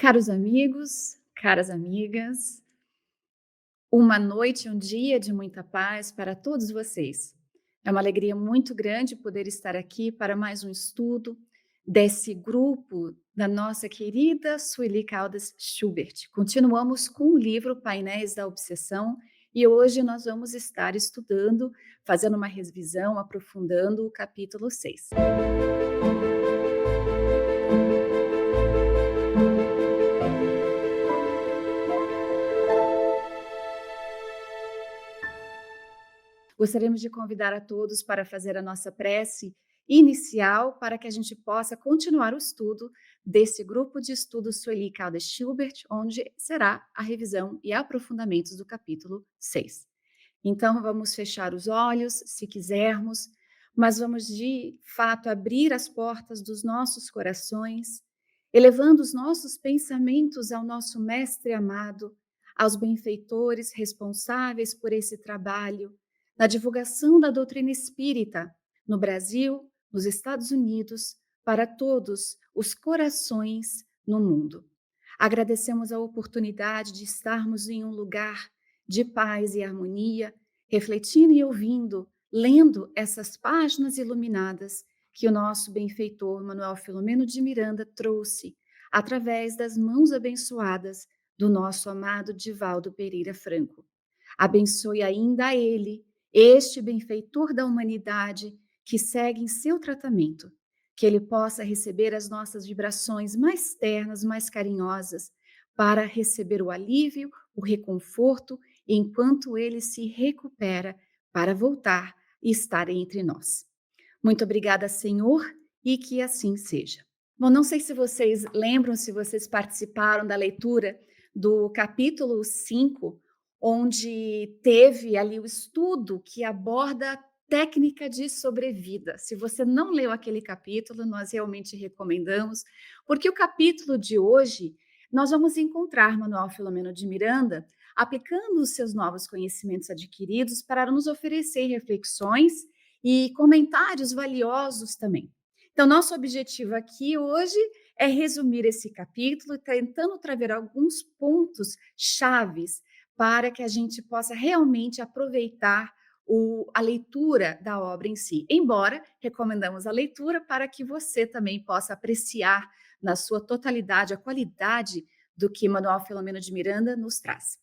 Caros amigos, caras amigas, uma noite, um dia de muita paz para todos vocês. É uma alegria muito grande poder estar aqui para mais um estudo desse grupo da nossa querida Sueli Caldas Schubert. Continuamos com o livro Painéis da Obsessão e hoje nós vamos estar estudando, fazendo uma revisão, aprofundando o capítulo 6. Gostaríamos de convidar a todos para fazer a nossa prece inicial para que a gente possa continuar o estudo desse grupo de estudos Sueli Caldas Schubert, onde será a revisão e aprofundamentos do capítulo 6. Então, vamos fechar os olhos, se quisermos, mas vamos de fato abrir as portas dos nossos corações, elevando os nossos pensamentos ao nosso Mestre amado, aos benfeitores responsáveis por esse trabalho, na divulgação da doutrina espírita, no Brasil, nos Estados Unidos, para todos os corações no mundo. Agradecemos a oportunidade de estarmos em um lugar de paz e harmonia, refletindo e ouvindo, lendo essas páginas iluminadas que o nosso benfeitor Manuel Filomeno de Miranda trouxe através das mãos abençoadas do nosso amado Divaldo Pereira Franco. Abençoe ainda a ele, este benfeitor da humanidade que segue em seu tratamento, que ele possa receber as nossas vibrações mais ternas, mais carinhosas, para receber o alívio, o reconforto, enquanto ele se recupera para voltar e estar entre nós. Muito obrigada, Senhor, e que assim seja. Bom, não sei se vocês lembram, se vocês participaram da leitura do capítulo 5, onde teve ali o estudo que aborda a técnica de sobrevida. Se você não leu aquele capítulo, nós realmente recomendamos, porque o capítulo de hoje nós vamos encontrar Manuel Filomeno de Miranda aplicando os seus novos conhecimentos adquiridos para nos oferecer reflexões e comentários valiosos também. Então, nosso objetivo aqui hoje é resumir esse capítulo, tentando trazer alguns pontos chaves para que a gente possa realmente aproveitar a leitura da obra em si. Embora recomendamos a leitura para que você também possa apreciar na sua totalidade a qualidade do que Manuel Filomeno de Miranda nos traz.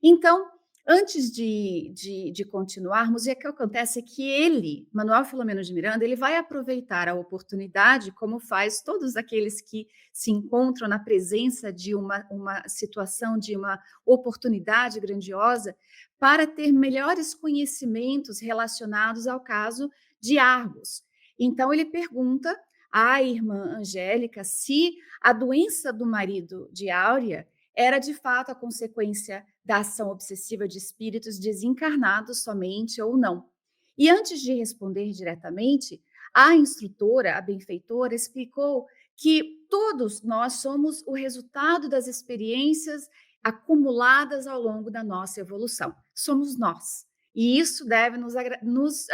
Então, antes de continuarmos, o que acontece é que ele, Manuel Filomeno de Miranda, ele vai aproveitar a oportunidade, como faz todos aqueles que se encontram na presença de uma situação, de uma oportunidade grandiosa, para ter melhores conhecimentos relacionados ao caso de Argos. Então, ele pergunta à irmã Angélica se a doença do marido de Áurea era de fato a consequência da ação obsessiva de espíritos desencarnados somente ou não. E antes de responder diretamente, a instrutora, a benfeitora, explicou que todos nós somos o resultado das experiências acumuladas ao longo da nossa evolução. Somos nós. E isso deve nos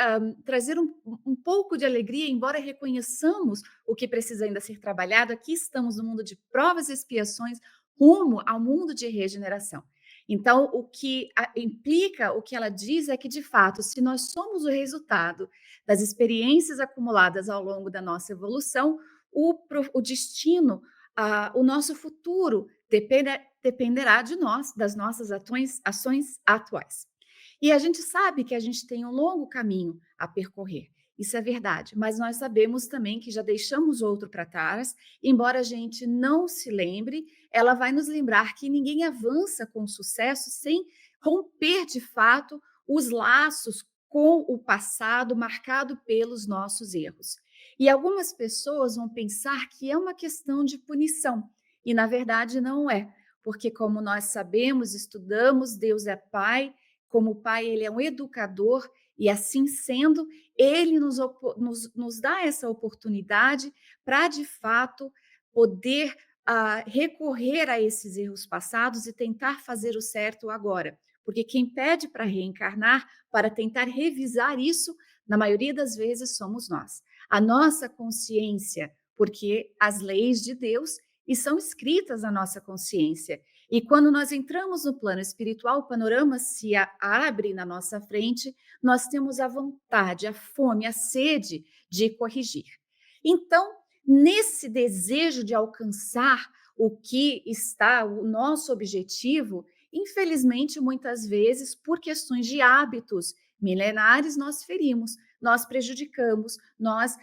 trazer um pouco de alegria, embora reconheçamos o que precisa ainda ser trabalhado. Aqui estamos no mundo de provas e expiações, rumo ao mundo de regeneração. Então, o que implica, o que ela diz é que, de fato, se nós somos o resultado das experiências acumuladas ao longo da nossa evolução, o destino, o nosso futuro dependerá de nós, das nossas ações atuais. E a gente sabe que a gente tem um longo caminho a percorrer. Isso é verdade, mas nós sabemos também que já deixamos outro para trás, embora a gente não se lembre, ela vai nos lembrar que ninguém avança com sucesso sem romper de fato os laços com o passado marcado pelos nossos erros. E algumas pessoas vão pensar que é uma questão de punição, e na verdade não é, porque como nós sabemos, estudamos, Deus é Pai, como Pai ele é um educador, e assim sendo, ele nos dá essa oportunidade para, de fato, poder recorrer a esses erros passados e tentar fazer o certo agora. Porque quem pede para reencarnar, para tentar revisar isso, na maioria das vezes somos nós. A nossa consciência, porque as leis de Deus, e são escritas na nossa consciência. E quando nós entramos no plano espiritual, o panorama se abre na nossa frente, nós temos a vontade, a fome, a sede de corrigir. Então, nesse desejo de alcançar o que está, o nosso objetivo, infelizmente, muitas vezes, por questões de hábitos milenares, nós ferimos, nós prejudicamos, nós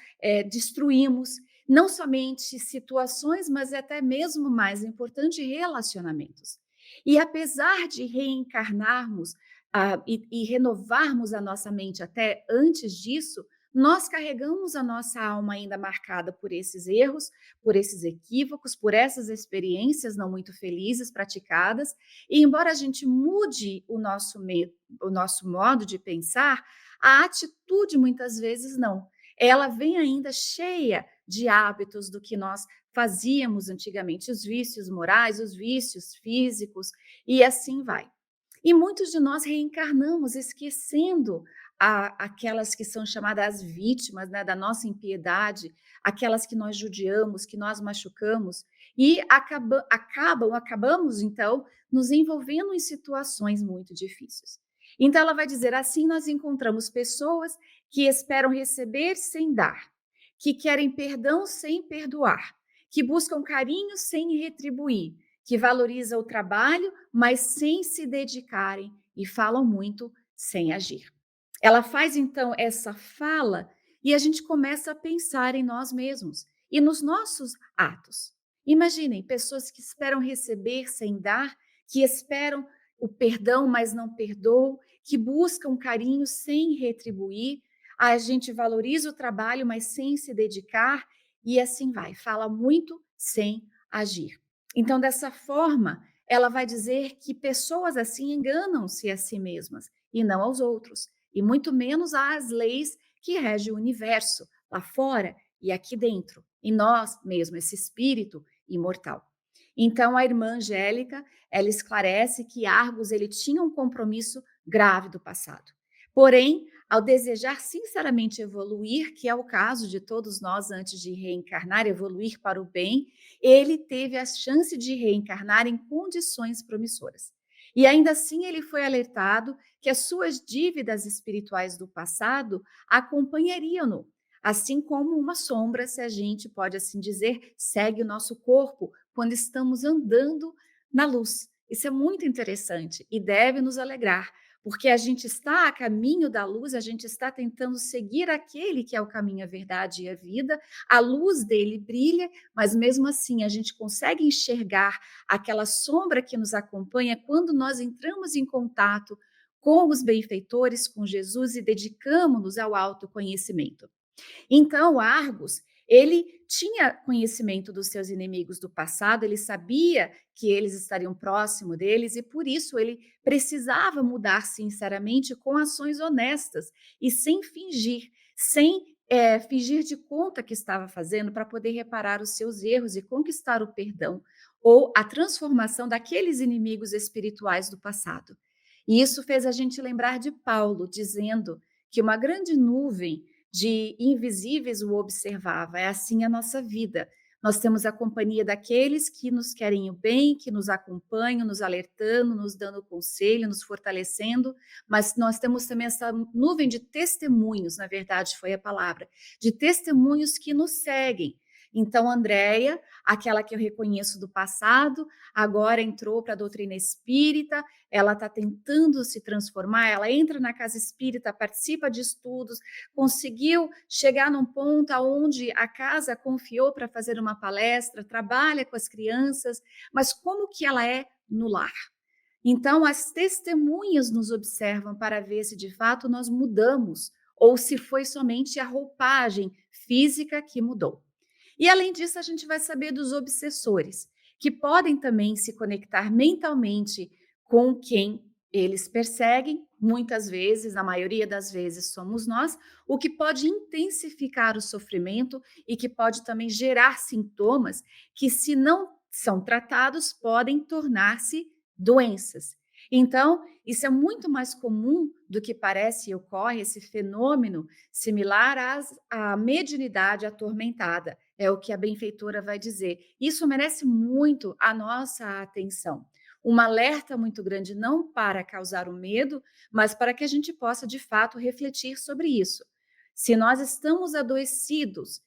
destruímos não somente situações, mas até mesmo mais importante, relacionamentos. E apesar de reencarnarmos e renovarmos a nossa mente até antes disso, nós carregamos a nossa alma ainda marcada por esses erros, por esses equívocos, por essas experiências não muito felizes praticadas, e embora a gente mude o nosso modo de pensar, a atitude muitas vezes não. Ela vem ainda cheia de hábitos do que nós fazíamos antigamente, os vícios morais, os vícios físicos, e assim vai. E muitos de nós reencarnamos esquecendo aquelas que são chamadas vítimas, né, da nossa impiedade, aquelas que nós judiamos, que nós machucamos, e acabamos, então, nos envolvendo em situações muito difíceis. Então, ela vai dizer assim: nós encontramos pessoas que esperam receber sem dar, que querem perdão sem perdoar, que buscam carinho sem retribuir, que valorizam o trabalho, mas sem se dedicarem, e falam muito sem agir. Ela faz então essa fala e a gente começa a pensar em nós mesmos e nos nossos atos. Imaginem pessoas que esperam receber sem dar, que esperam o perdão, mas não perdoam, que buscam carinho sem retribuir. A gente valoriza o trabalho, mas sem se dedicar, e assim vai. Fala muito sem agir. Então, dessa forma, ela vai dizer que pessoas assim enganam-se a si mesmas e não aos outros, e muito menos às leis que regem o universo, lá fora e aqui dentro, em nós mesmo, esse espírito imortal. Então, a irmã Angélica, ela esclarece que Argos ele tinha um compromisso grave do passado. Porém, ao desejar sinceramente evoluir, que é o caso de todos nós antes de reencarnar, evoluir para o bem, ele teve a chance de reencarnar em condições promissoras. E ainda assim ele foi alertado que as suas dívidas espirituais do passado acompanhariam-no, assim como uma sombra, se a gente pode assim dizer, segue o nosso corpo quando estamos andando na luz. Isso é muito interessante e deve nos alegrar, porque a gente está a caminho da luz, a gente está tentando seguir aquele que é o caminho, a verdade e a vida, a luz dele brilha, mas mesmo assim a gente consegue enxergar aquela sombra que nos acompanha quando nós entramos em contato com os benfeitores, com Jesus e dedicamos-nos ao autoconhecimento. Então, Argos, ele tinha conhecimento dos seus inimigos do passado, ele sabia que eles estariam próximo deles e por isso ele precisava mudar sinceramente com ações honestas e sem fingir, sem fingir de conta que estava fazendo para poder reparar os seus erros e conquistar o perdão ou a transformação daqueles inimigos espirituais do passado. E isso fez a gente lembrar de Paulo, dizendo que uma grande nuvem de invisíveis o observava. É assim a nossa vida. Nós temos a companhia daqueles que nos querem o bem, que nos acompanham, nos alertando, nos dando conselho, nos fortalecendo, mas nós temos também essa nuvem de testemunhos, na verdade foi a palavra, de testemunhos que nos seguem. Então, Andréia, aquela que eu reconheço do passado, agora entrou para a doutrina espírita, ela está tentando se transformar, ela entra na casa espírita, participa de estudos, conseguiu chegar num ponto onde a casa confiou para fazer uma palestra, trabalha com as crianças, mas como que ela é no lar? Então, as testemunhas nos observam para ver se de fato nós mudamos ou se foi somente a roupagem física que mudou. E além disso, a gente vai saber dos obsessores, que podem também se conectar mentalmente com quem eles perseguem, muitas vezes, na maioria das vezes somos nós, o que pode intensificar o sofrimento e que pode também gerar sintomas que, se não são tratados, podem tornar-se doenças. Então, isso é muito mais comum do que parece e ocorre esse fenômeno similar à mediunidade atormentada. é o que a benfeitora vai dizer. Isso merece muito a nossa atenção. Um alerta muito grande, não para causar o medo, mas para que a gente possa, de fato, refletir sobre isso. Se nós estamos adoecidos,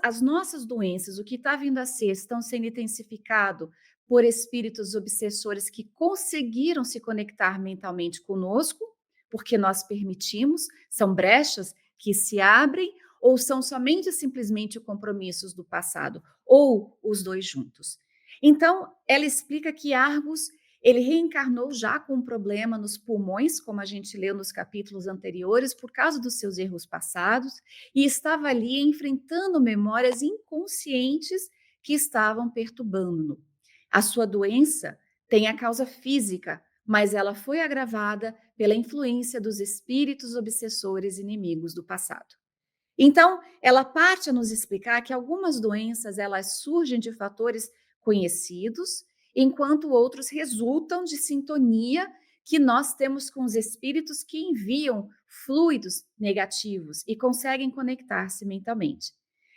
as nossas doenças, o que está vindo a ser, estão sendo intensificado por espíritos obsessores que conseguiram se conectar mentalmente conosco, porque nós permitimos, são brechas que se abrem, ou são somente simplesmente compromissos do passado, ou os dois juntos. Então, ela explica que Argos, ele reencarnou já com um problema nos pulmões, como a gente leu nos capítulos anteriores, por causa dos seus erros passados, e estava ali enfrentando memórias inconscientes que estavam perturbando-no. A sua doença tem a causa física, mas ela foi agravada pela influência dos espíritos obsessores inimigos do passado. Então, ela parte a nos explicar que algumas doenças elas surgem de fatores conhecidos, enquanto outros resultam de sintonia que nós temos com os espíritos que enviam fluidos negativos e conseguem conectar-se mentalmente.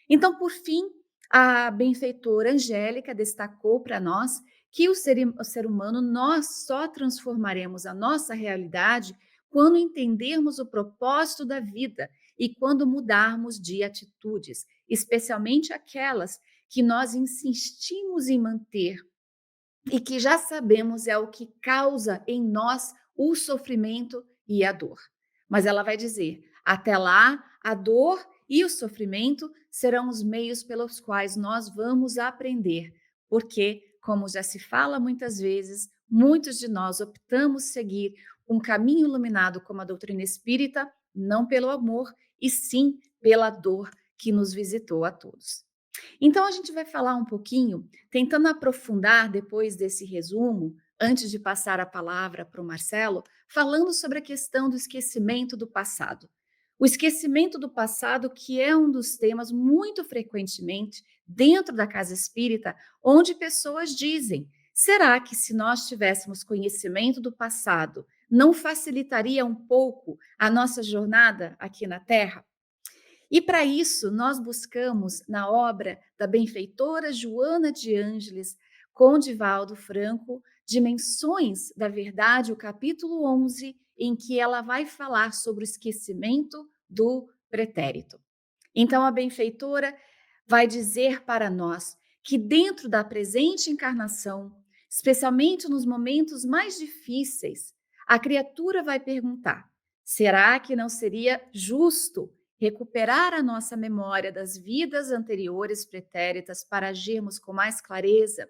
Então, por fim, a benfeitora Angélica destacou para nós que o ser humano, nós só transformaremos a nossa realidade quando entendermos o propósito da vida e quando mudarmos de atitudes, especialmente aquelas que nós insistimos em manter e que já sabemos é o que causa em nós o sofrimento e a dor. Mas ela vai dizer: até lá, a dor e o sofrimento serão os meios pelos quais nós vamos aprender, porque, como já se fala muitas vezes, muitos de nós optamos seguir um caminho iluminado como a doutrina espírita, não pelo amor, e sim pela dor que nos visitou a todos. Então, a gente vai falar um pouquinho, tentando aprofundar depois desse resumo, antes de passar a palavra para o Marcelo, falando sobre a questão do esquecimento do passado. O esquecimento do passado, que é um dos temas muito frequentemente dentro da casa espírita, onde pessoas dizem: será que se nós tivéssemos conhecimento do passado, não facilitaria um pouco a nossa jornada aqui na Terra? E para isso, nós buscamos na obra da benfeitora Joana de Ângeles, com Divaldo Franco, Dimensões da Verdade, o capítulo 11, em que ela vai falar sobre o esquecimento do pretérito. Então, a benfeitora vai dizer para nós que dentro da presente encarnação, especialmente nos momentos mais difíceis, a criatura vai perguntar: será que não seria justo recuperar a nossa memória das vidas anteriores pretéritas para agirmos com mais clareza?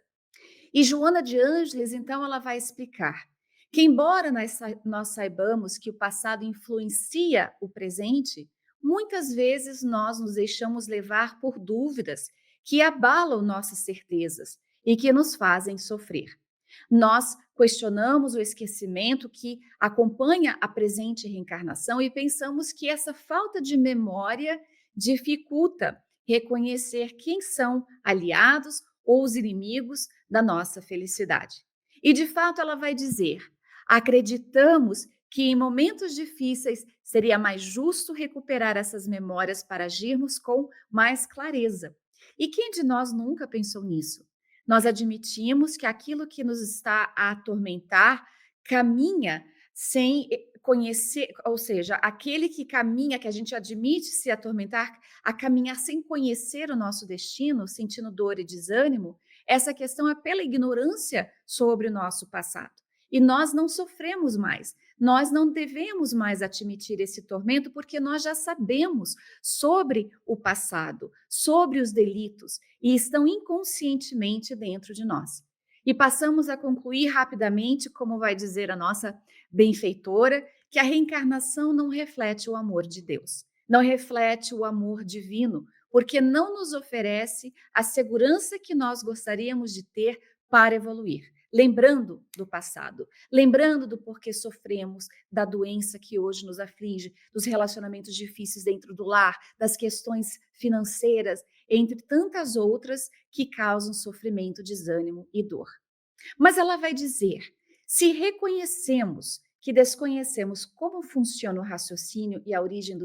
E Joana de Ângeles, então, ela vai explicar que, embora nós saibamos que o passado influencia o presente, muitas vezes nós nos deixamos levar por dúvidas que abalam nossas certezas e que nos fazem sofrer. Nós questionamos o esquecimento que acompanha a presente reencarnação e pensamos que essa falta de memória dificulta reconhecer quem são aliados ou os inimigos da nossa felicidade. E de fato ela vai dizer: acreditamos que em momentos difíceis seria mais justo recuperar essas memórias para agirmos com mais clareza. E quem de nós nunca pensou nisso? Nós admitimos que aquilo que nos está a atormentar caminha sem conhecer, ou seja, aquele que caminha, que a gente admite se atormentar, a caminhar sem conhecer o nosso destino, sentindo dor e desânimo, essa questão é pela ignorância sobre o nosso passado. E nós não sofremos mais, nós não devemos mais admitir esse tormento, porque nós já sabemos sobre o passado, sobre os delitos, e estão inconscientemente dentro de nós. E passamos a concluir rapidamente, como vai dizer a nossa benfeitora, que a reencarnação não reflete o amor de Deus, não reflete o amor divino, porque não nos oferece a segurança que nós gostaríamos de ter para evoluir. Lembrando do passado, lembrando do porquê sofremos, da doença que hoje nos aflige, dos relacionamentos difíceis dentro do lar, das questões financeiras, entre tantas outras que causam sofrimento, desânimo e dor. Mas ela vai dizer: se reconhecemos que desconhecemos como funciona o raciocínio e a origem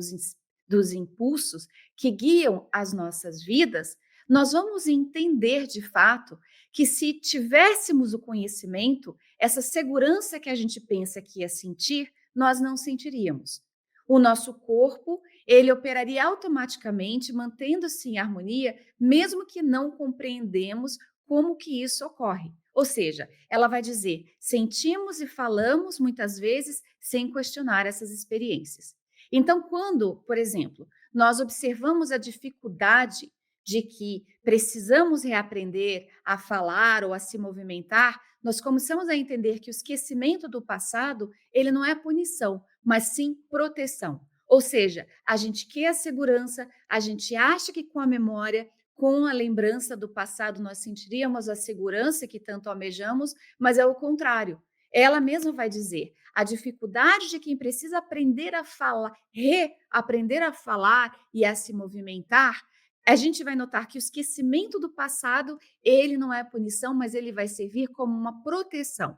dos impulsos que guiam as nossas vidas, nós vamos entender de fato que se tivéssemos o conhecimento, essa segurança que a gente pensa que ia sentir, nós não sentiríamos. O nosso corpo, ele operaria automaticamente, mantendo-se em harmonia, mesmo que não compreendemos como que isso ocorre. Ou seja, ela vai dizer, sentimos e falamos muitas vezes sem questionar essas experiências. Então, quando, por exemplo, nós observamos a dificuldade de que precisamos reaprender a falar ou a se movimentar, nós começamos a entender que o esquecimento do passado, ele não é punição, mas sim proteção. Ou seja, a gente quer a segurança, a gente acha que com a memória, com a lembrança do passado, nós sentiríamos a segurança que tanto almejamos, mas é o contrário. Ela mesma vai dizer, a dificuldade de quem precisa aprender a falar, reaprender a falar e a se movimentar, a gente vai notar que o esquecimento do passado, ele não é punição, mas ele vai servir como uma proteção.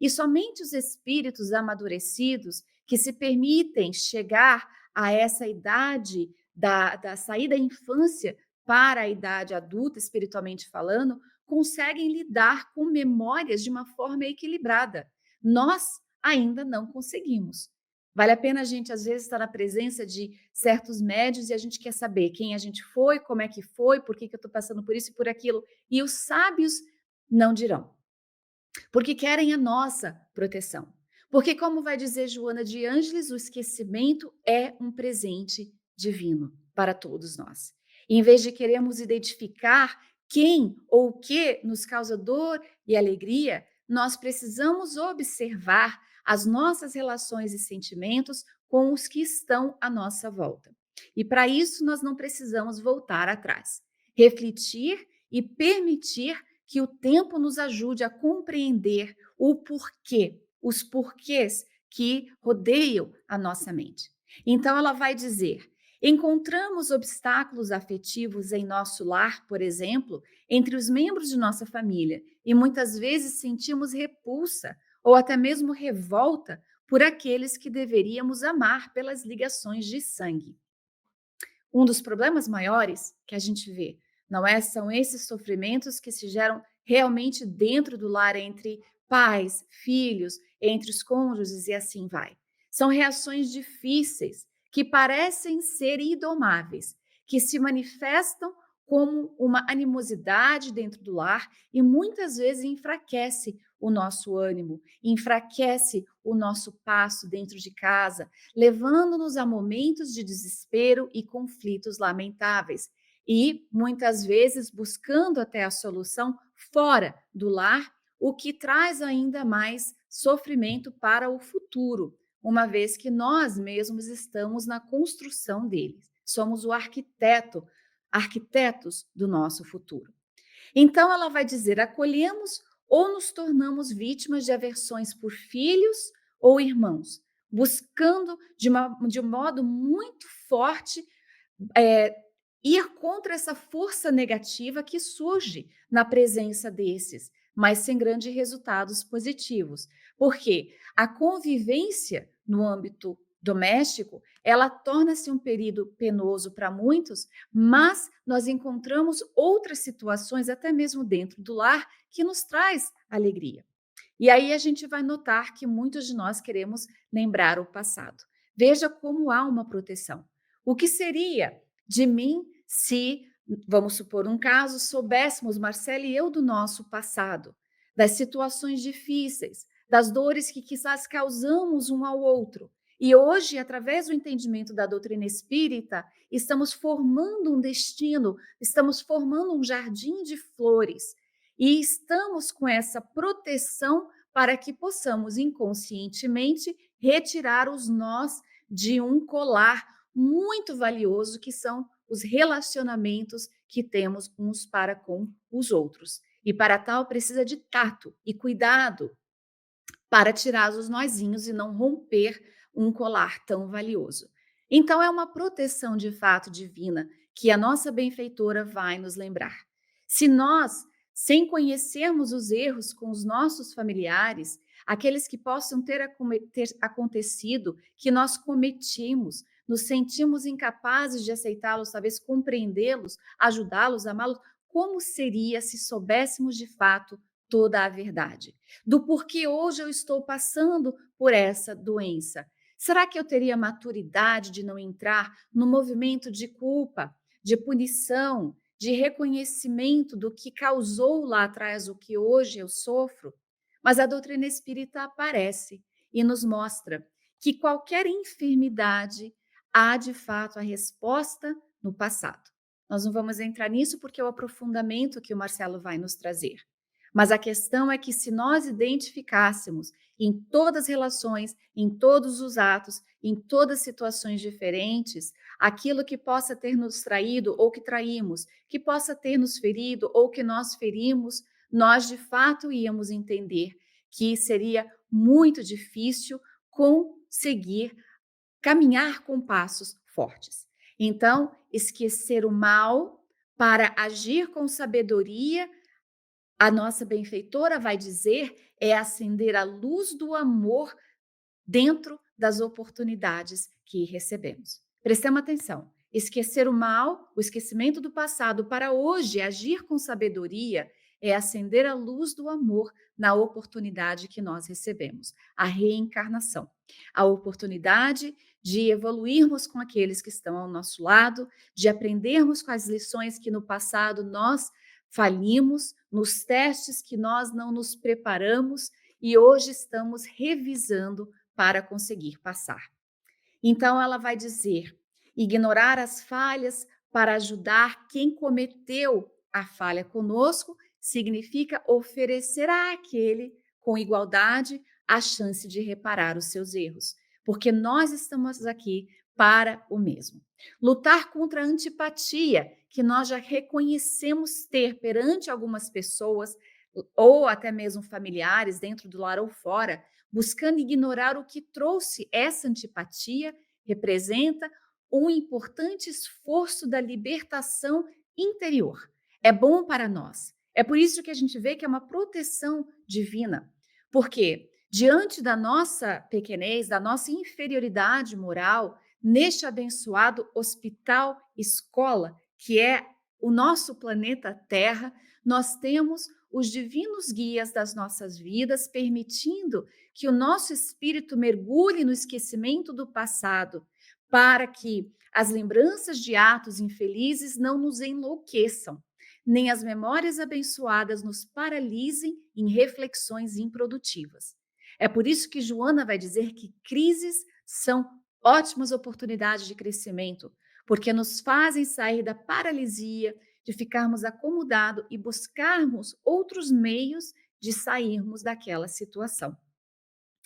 E somente os espíritos amadurecidos que se permitem chegar a essa idade da saída da infância para a idade adulta, espiritualmente falando, conseguem lidar com memórias de uma forma equilibrada. Nós ainda não conseguimos. Vale a pena a gente, às vezes, estar na presença de certos médios e a gente quer saber quem a gente foi, como é que foi, por que eu estou passando por isso e por aquilo. E os sábios não dirão, porque querem a nossa proteção. Porque, como vai dizer Joana de Ângeles, o esquecimento é um presente divino para todos nós. E, em vez de queremos identificar quem ou o que nos causa dor e alegria, nós precisamos observar as nossas relações e sentimentos com os que estão à nossa volta. E para isso nós não precisamos voltar atrás. Refletir e permitir que o tempo nos ajude a compreender o porquê, os porquês que rodeiam a nossa mente. Então, ela vai dizer: encontramos obstáculos afetivos em nosso lar, por exemplo, entre os membros de nossa família, e muitas vezes sentimos repulsa ou até mesmo revolta por aqueles que deveríamos amar pelas ligações de sangue. Um dos problemas maiores que a gente vê, não é? São esses sofrimentos que se geram realmente dentro do lar entre pais, filhos, entre os cônjuges e assim vai. São reações difíceis que parecem ser indomáveis, que se manifestam como uma animosidade dentro do lar e muitas vezes enfraquece o nosso ânimo, enfraquece o nosso passo dentro de casa, levando-nos a momentos de desespero e conflitos lamentáveis, e muitas vezes buscando até a solução fora do lar, o que traz ainda mais sofrimento para o futuro, uma vez que nós mesmos estamos na construção dele. Somos o arquitetos do nosso futuro. Então ela vai dizer: acolhemos ou nos tornamos vítimas de aversões por filhos ou irmãos, buscando de um modo muito forte é, ir contra essa força negativa que surge na presença desses, mas sem grandes resultados positivos. Porque a convivência no âmbito doméstico, ela torna-se um período penoso para muitos, mas nós encontramos outras situações, até mesmo dentro do lar, que nos traz alegria. E aí a gente vai notar que muitos de nós queremos lembrar o passado. Veja como há uma proteção. O que seria de mim se, vamos supor um caso, soubéssemos, Marcela e eu, do nosso passado, das situações difíceis, das dores que quizás causamos um ao outro. E hoje, através do entendimento da doutrina espírita, estamos formando um destino, estamos formando um jardim de flores e estamos com essa proteção para que possamos inconscientemente retirar os nós de um colar muito valioso que são os relacionamentos que temos uns para com os outros. E para tal precisa de tato e cuidado para tirar os nozinhos e não romper um colar tão valioso. Então é uma proteção de fato divina que a nossa benfeitora vai nos lembrar. Se nós, sem conhecermos os erros com os nossos familiares, aqueles que possam ter acontecido, que nós cometimos, nos sentimos incapazes de aceitá-los, talvez compreendê-los, ajudá-los, amá-los, como seria se soubéssemos de fato toda a verdade? Do porquê hoje eu estou passando por essa doença? Será que eu teria maturidade de não entrar no movimento de culpa, de punição, de reconhecimento do que causou lá atrás o que hoje eu sofro? Mas a doutrina espírita aparece e nos mostra que qualquer enfermidade há de fato a resposta no passado. Nós não vamos entrar nisso porque é o aprofundamento que o Marcelo vai nos trazer. Mas a questão é que se nós identificássemos em todas as relações, em todos os atos, em todas as situações diferentes, aquilo que possa ter nos traído ou que traímos, que possa ter nos ferido ou que nós ferimos, nós de fato íamos entender que seria muito difícil conseguir caminhar com passos fortes. Então, esquecer o mal para agir com sabedoria, a nossa benfeitora vai dizer, é acender a luz do amor dentro das oportunidades que recebemos. Prestemos atenção. Esquecer o mal, o esquecimento do passado para hoje agir com sabedoria é acender a luz do amor na oportunidade que nós recebemos, a reencarnação. A oportunidade de evoluirmos com aqueles que estão ao nosso lado, de aprendermos com as lições que no passado nós falimos, nos testes que nós não nos preparamos e hoje estamos revisando para conseguir passar. Então, ela vai dizer: ignorar as falhas para ajudar quem cometeu a falha conosco significa oferecer àquele com igualdade a chance de reparar os seus erros, porque nós estamos aqui para o mesmo. Lutar contra a antipatia que nós já reconhecemos ter perante algumas pessoas ou até mesmo familiares dentro do lar ou fora, buscando ignorar o que trouxe essa antipatia, representa um importante esforço da libertação interior. É bom para nós. É por isso que a gente vê que é uma proteção divina. Porque diante da nossa pequenez, da nossa inferioridade moral, neste abençoado hospital escola, que é o nosso planeta Terra, nós temos os divinos guias das nossas vidas, permitindo que o nosso espírito mergulhe no esquecimento do passado, para que as lembranças de atos infelizes não nos enlouqueçam, nem as memórias abençoadas nos paralisem em reflexões improdutivas. É por isso que Joana vai dizer que crises são ótimas oportunidades de crescimento, porque nos fazem sair da paralisia, de ficarmos acomodados e buscarmos outros meios de sairmos daquela situação.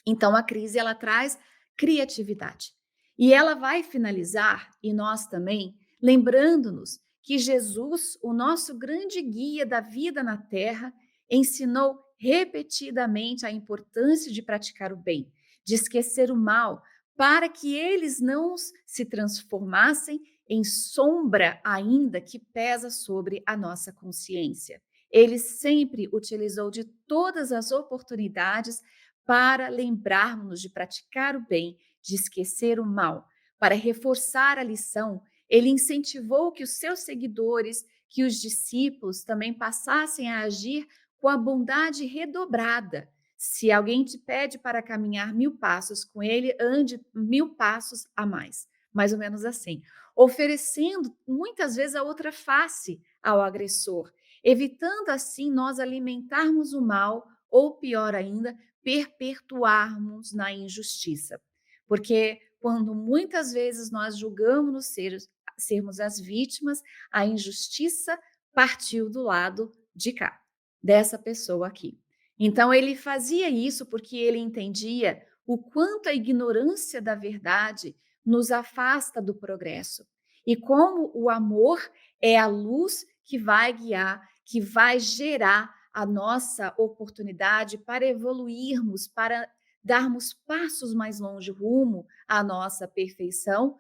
Então, a crise ela traz criatividade. E ela vai finalizar, e nós também, lembrando-nos que Jesus, o nosso grande guia da vida na Terra, ensinou repetidamente a importância de praticar o bem, de esquecer o mal, para que eles não se transformassem em sombra ainda que pesa sobre a nossa consciência. Ele sempre utilizou de todas as oportunidades para lembrarmos de praticar o bem, de esquecer o mal. Para reforçar a lição, ele incentivou que os seus seguidores, que os discípulos também passassem a agir com a bondade redobrada. Se alguém te pede para caminhar 1000 passos com ele, ande 1000 passos a mais. Mais ou menos assim. Oferecendo muitas vezes a outra face ao agressor, evitando assim nós alimentarmos o mal ou, pior ainda, perpetuarmos na injustiça. Porque quando muitas vezes nós julgamos sermos as vítimas, a injustiça partiu do lado de cá, dessa pessoa aqui. Então ele fazia isso porque ele entendia o quanto a ignorância da verdade nos afasta do progresso. E como o amor é a luz que vai guiar, que vai gerar a nossa oportunidade para evoluirmos, para darmos passos mais longe rumo à nossa perfeição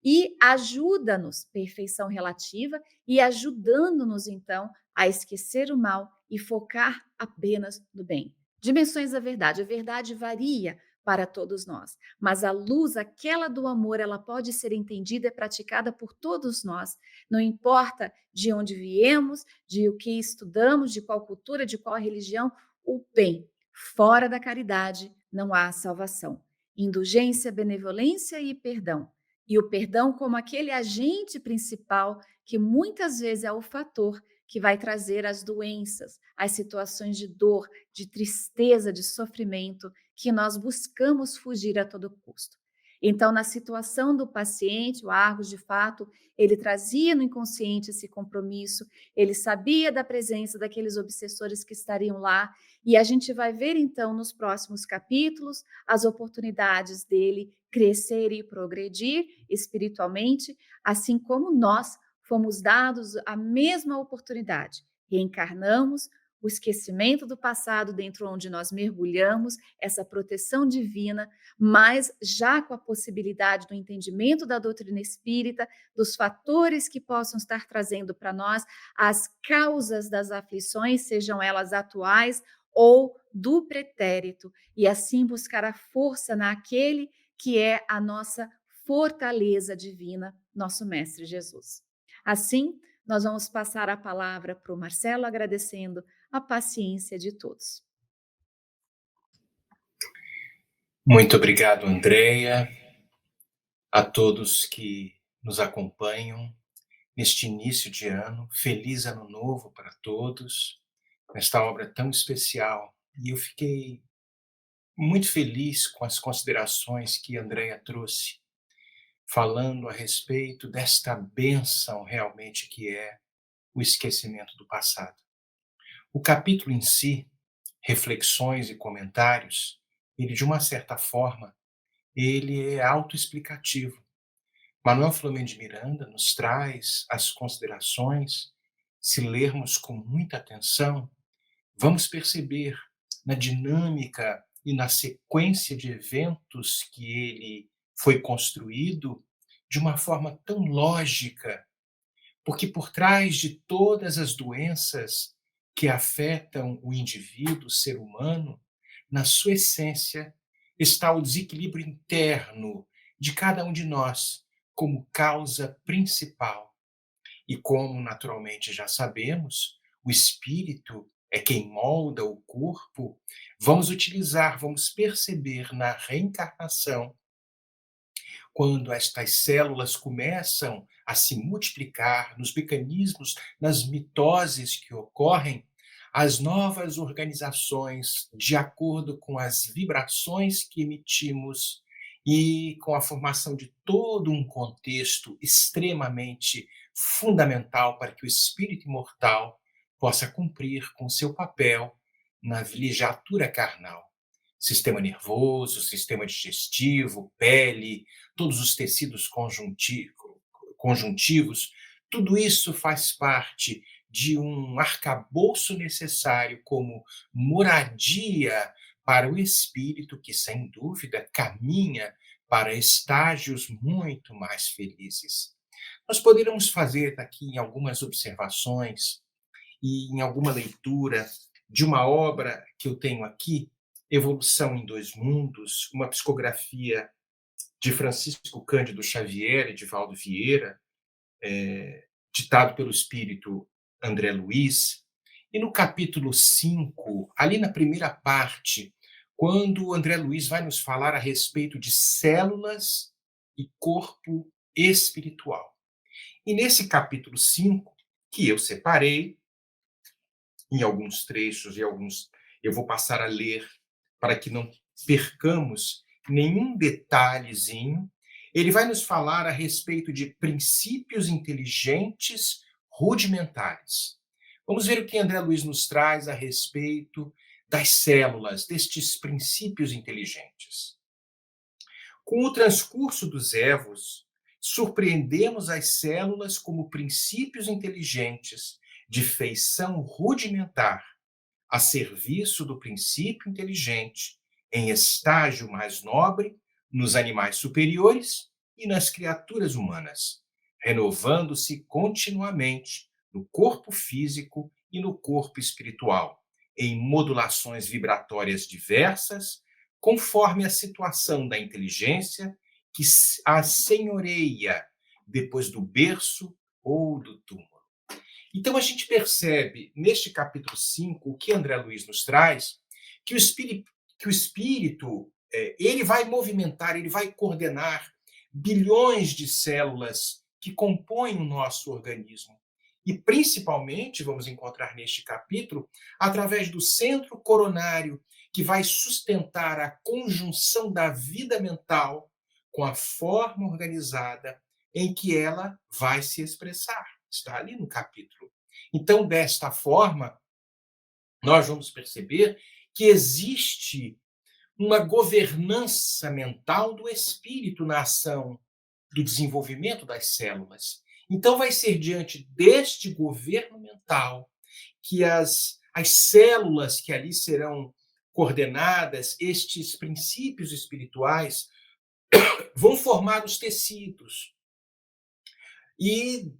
e ajuda-nos, perfeição relativa, e ajudando-nos então a esquecer o mal e focar apenas no bem. Dimensões da verdade. A verdade varia para todos nós, mas a luz, aquela do amor, ela pode ser entendida e praticada por todos nós, não importa de onde viemos, de o que estudamos, de qual cultura, de qual religião, o bem. Fora da caridade não há salvação. Indulgência, benevolência e perdão. E o perdão como aquele agente principal que muitas vezes é o fator que vai trazer as doenças, as situações de dor, de tristeza, de sofrimento que nós buscamos fugir a todo custo. Então, na situação do paciente, o Argos, de fato, ele trazia no inconsciente esse compromisso, ele sabia da presença daqueles obsessores que estariam lá, e a gente vai ver, então, nos próximos capítulos, as oportunidades dele crescer e progredir espiritualmente, assim como nós fomos dados a mesma oportunidade. Reencarnamos, o esquecimento do passado dentro onde nós mergulhamos, essa proteção divina, mas já com a possibilidade do entendimento da doutrina espírita, dos fatores que possam estar trazendo para nós as causas das aflições, sejam elas atuais ou do pretérito, e assim buscar a força naquele que é a nossa fortaleza divina, nosso Mestre Jesus. Assim, nós vamos passar a palavra para o Marcelo, agradecendo a paciência de todos. Muito obrigado, Andreia, a todos que nos acompanham neste início de ano. Feliz Ano Novo para todos, nesta obra tão especial. E eu fiquei muito feliz com as considerações que a Andreia trouxe, falando a respeito desta bênção realmente que é o esquecimento do passado. O capítulo em si, reflexões e comentários, ele, de uma certa forma, ele é autoexplicativo. Manuel Filomeno de Miranda nos traz as considerações. Se lermos com muita atenção, vamos perceber na dinâmica e na sequência de eventos que ele foi construído de uma forma tão lógica, porque por trás de todas as doenças que afetam o indivíduo, o ser humano, na sua essência está o desequilíbrio interno de cada um de nós como causa principal. E como naturalmente já sabemos, o espírito é quem molda o corpo, vamos perceber na reencarnação, quando estas células começam a se multiplicar nos mecanismos, nas mitoses que ocorrem, as novas organizações, de acordo com as vibrações que emitimos e com a formação de todo um contexto extremamente fundamental para que o espírito imortal possa cumprir com seu papel na vilegiatura carnal. Sistema nervoso, sistema digestivo, pele, todos os tecidos conjuntivos, tudo isso faz parte de um arcabouço necessário como moradia para o espírito que, sem dúvida, caminha para estágios muito mais felizes. Nós poderíamos fazer aqui algumas observações e em alguma leitura de uma obra que eu tenho aqui, Evolução em Dois Mundos, uma psicografia de Francisco Cândido Xavier e de Valdo Vieira, ditado pelo espírito André Luiz. E no capítulo 5, ali na primeira parte, quando o André Luiz vai nos falar a respeito de células e corpo espiritual. E nesse capítulo 5, que eu separei, em alguns trechos e alguns eu vou passar a ler para que não percamos nenhum detalhezinho. Ele vai nos falar a respeito de princípios inteligentes rudimentares. Vamos ver o que André Luiz nos traz a respeito das células, destes princípios inteligentes. Com o transcurso dos evos, surpreendemos as células como princípios inteligentes de feição rudimentar, a serviço do princípio inteligente, em estágio mais nobre, nos animais superiores e nas criaturas humanas, renovando-se continuamente no corpo físico e no corpo espiritual, em modulações vibratórias diversas, conforme a situação da inteligência que a senhoreia depois do berço ou do túmulo. Então a gente percebe neste capítulo 5 o que André Luiz nos traz, que o espírito ele vai movimentar, ele vai coordenar bilhões de células que compõem o nosso organismo. E principalmente, vamos encontrar neste capítulo, através do centro coronário, que vai sustentar a conjunção da vida mental com a forma organizada em que ela vai se expressar. Está ali no capítulo. Então, desta forma, nós vamos perceber que existe uma governança mental do espírito na ação do desenvolvimento das células. Então, vai ser diante deste governo mental que as células que ali serão coordenadas, estes princípios espirituais, vão formar os tecidos. E,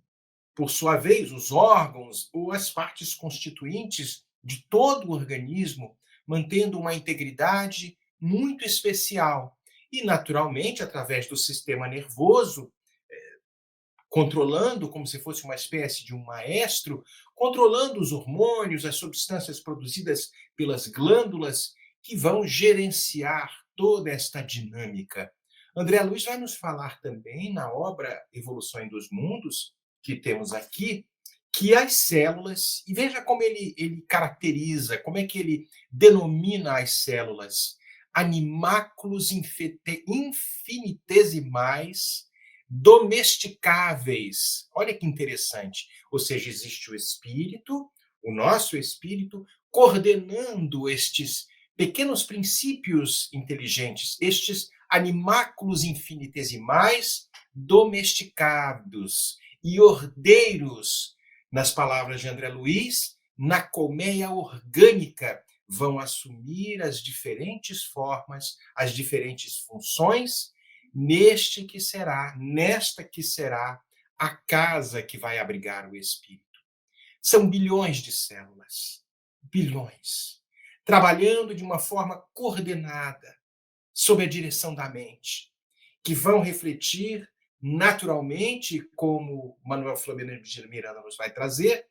por sua vez, os órgãos ou as partes constituintes de todo o organismo, mantendo uma integridade muito especial. E, naturalmente, através do sistema nervoso, controlando, como se fosse uma espécie de um maestro, controlando os hormônios, as substâncias produzidas pelas glândulas, que vão gerenciar toda esta dinâmica. André Luiz vai nos falar também, na obra Evolução dos Mundos, que temos aqui, que as células, e veja como ele caracteriza, como é que ele denomina as células, animáculos infinitesimais domesticáveis. Olha que interessante. Ou seja, existe o espírito, o nosso espírito, coordenando estes pequenos princípios inteligentes, estes animáculos infinitesimais domesticados e ordeiros, nas palavras de André Luiz, na colmeia orgânica, vão assumir as diferentes formas, as diferentes funções nesta que será a casa que vai abrigar o espírito. São bilhões de células, bilhões, trabalhando de uma forma coordenada, sob a direção da mente, que vão refletir naturalmente, como Manuel Flamengo de Miranda nos vai trazer,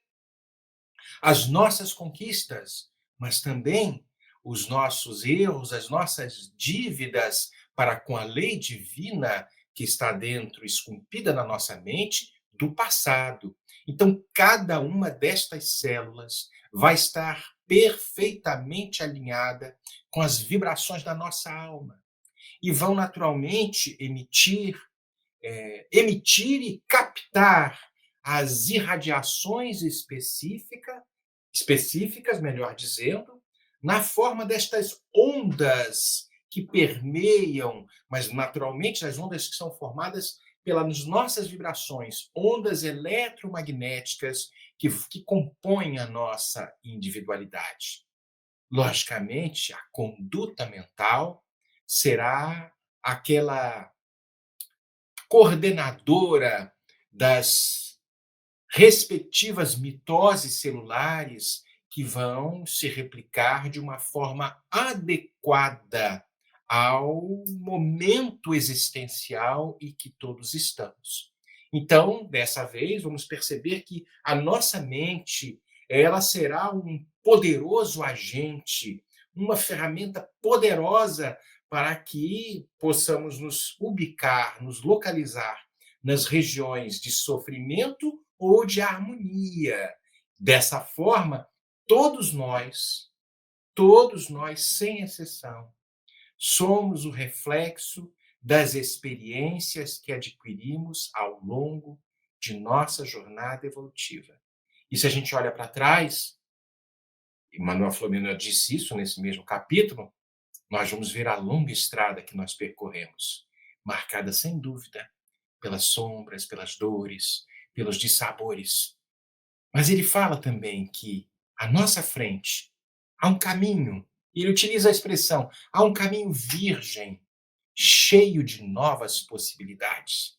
as nossas conquistas, mas também os nossos erros, as nossas dívidas para com a lei divina que está dentro, esculpida na nossa mente, do passado. Então, cada uma destas células vai estar perfeitamente alinhada com as vibrações da nossa alma e vão naturalmente emitir e captar as irradiações específicas, melhor dizendo, na forma destas ondas que permeiam, mas naturalmente as ondas que são formadas pelas nossas vibrações, ondas eletromagnéticas que compõem a nossa individualidade. Logicamente, a conduta mental será aquela coordenadora das respectivas mitoses celulares que vão se replicar de uma forma adequada ao momento existencial em que todos estamos. Então, dessa vez, vamos perceber que a nossa mente, ela será um poderoso agente, uma ferramenta poderosa para que possamos nos ubicar, nos localizar nas regiões de sofrimento ou de harmonia. Dessa forma, todos nós, sem exceção, somos o reflexo das experiências que adquirimos ao longo de nossa jornada evolutiva. E se a gente olha para trás, e Manuel Flamengo disse isso nesse mesmo capítulo, nós vamos ver a longa estrada que nós percorremos, marcada sem dúvida pelas sombras, pelas dores, pelos dissabores. Mas ele fala também que à nossa frente há um caminho, e ele utiliza a expressão, há um caminho virgem, cheio de novas possibilidades.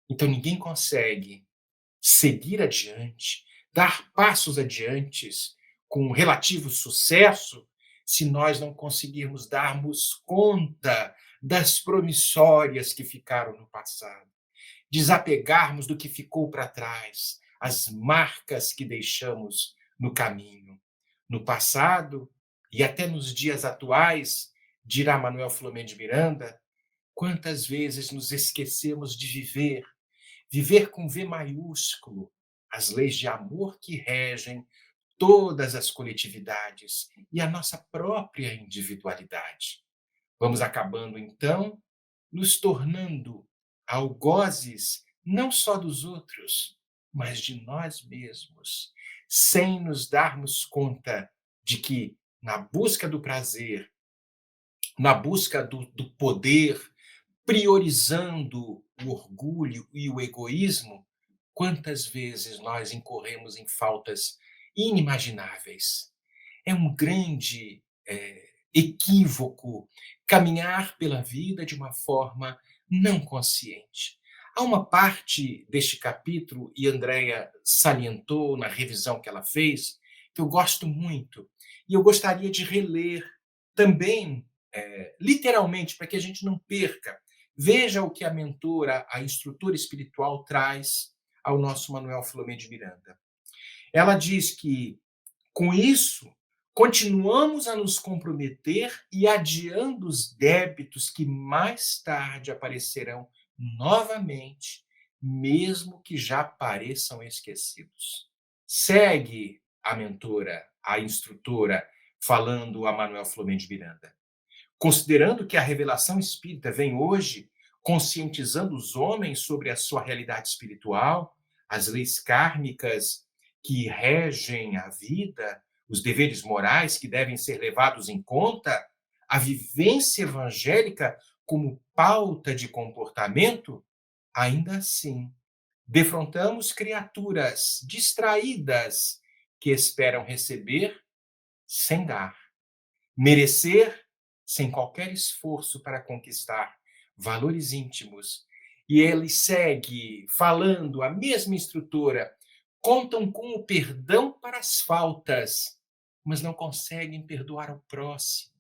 Então ninguém consegue seguir adiante, dar passos adiante com relativo sucesso, se nós não conseguirmos darmos conta das promissórias que ficaram no passado, desapegarmos do que ficou para trás, as marcas que deixamos no caminho. No passado e até nos dias atuais, dirá Manuel Filomeno de Miranda, quantas vezes nos esquecemos de viver, viver com V maiúsculo, as leis de amor que regem todas as coletividades e a nossa própria individualidade. Vamos acabando, então, nos tornando algozes não só dos outros, mas de nós mesmos, sem nos darmos conta de que, na busca do prazer, na busca do poder, priorizando o orgulho e o egoísmo, quantas vezes nós incorremos em faltas inimagináveis. É um grande equívoco caminhar pela vida de uma forma não consciente. Há uma parte deste capítulo, e Andréia salientou na revisão que ela fez, que eu gosto muito, e eu gostaria de reler também, literalmente, para que a gente não perca. Veja o que a mentora, a instrutora espiritual, traz ao nosso Manuel Filomeno de Miranda. Ela diz que, com isso, continuamos a nos comprometer e adiando os débitos que mais tarde aparecerão novamente, mesmo que já pareçam esquecidos. Segue a mentora, a instrutora, falando a Manuel Filomeno de Miranda. Considerando que a revelação espírita vem hoje conscientizando os homens sobre a sua realidade espiritual, as leis kármicas que regem a vida, os deveres morais que devem ser levados em conta, a vivência evangélica como pauta de comportamento, ainda assim, defrontamos criaturas distraídas que esperam receber sem dar, merecer sem qualquer esforço para conquistar valores íntimos. E ele segue falando, a mesma instrutora, contam com o perdão para as faltas, mas não conseguem perdoar o próximo.